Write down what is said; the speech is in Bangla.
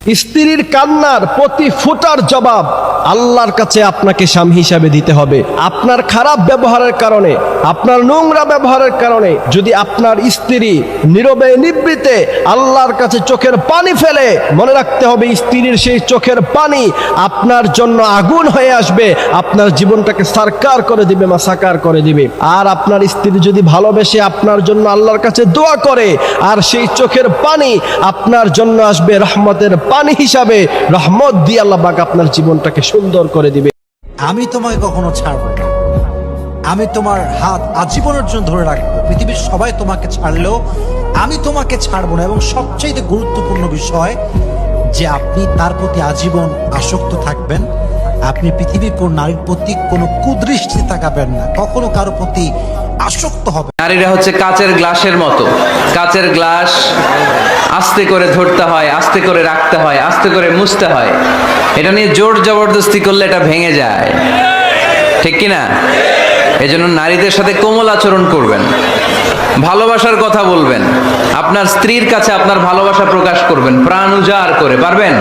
স্ত্রীর কান্নার প্রতি ফোঁটার জবাব আল্লাহর কাছে আপনাকে স্বামী হিসাবে দিতে হবে। আপনার খারাপ ব্যবহারের কারণে, আপনার নোংরা ব্যবহারের কারণে যদি আপনার স্ত্রী নীরবে নিবৃতে আল্লাহর কাছে চোখের পানি ফেলে, মনে রাখতে হবে স্ত্রীর সেই চোখের পানি আপনার জন্য আগুন হয়ে আসবে, আপনার জীবনটাকে সারকার করে দিবে, মাসাকার করে দিবে। আর আপনার স্ত্রী যদি ভালোবেসে আপনার জন্য আল্লাহর কাছে দোয়া করে, আর সেই চোখের পানি আপনার জন্য আসবে রহমতের পানি হিসাবে, রহমত দিয়ে আল্লাহ পাক আপনার জীবনটাকে সুন্দর করে দিবে। আমি তোমাকে কখনো ছাড়বো না, আমি তোমার হাত আজীবনের জন্য ধরে রাখবো। পৃথিবীর সবাই তোমাকে ছাড়লেও আমি তোমাকে ছাড়বো না। এবং সবচেয়ে গুরুত্বপূর্ণ বিষয় যে আপনি তার প্রতি আজীবন আসক্ত থাকবেন। আপনি পৃথিবীর কোন নারীর প্রতি কোনো কুদৃষ্টি তাকাবেন না, কখনো কারো প্রতি আসক্ত হবে। নারীরা হচ্ছে কাচের গ্লাসের মতো। কাচের গ্লাস আস্তে করে ধরতে হয়, আস্তে করে রাখতে হয়, আস্তে করে মুছতে হয়। এটা নিয়ে জোর জবরদস্তি করলে এটা ভেঙে যায়, ঠিক কিনা? এজন্য নারীদের সাথে কোমল আচরণ করবেন, ভালোবাসার কথা বলবেন, আপনার স্ত্রীর কাছে আপনার ভালোবাসা প্রকাশ করবেন প্রাণ উজাড় করে। পারবেন?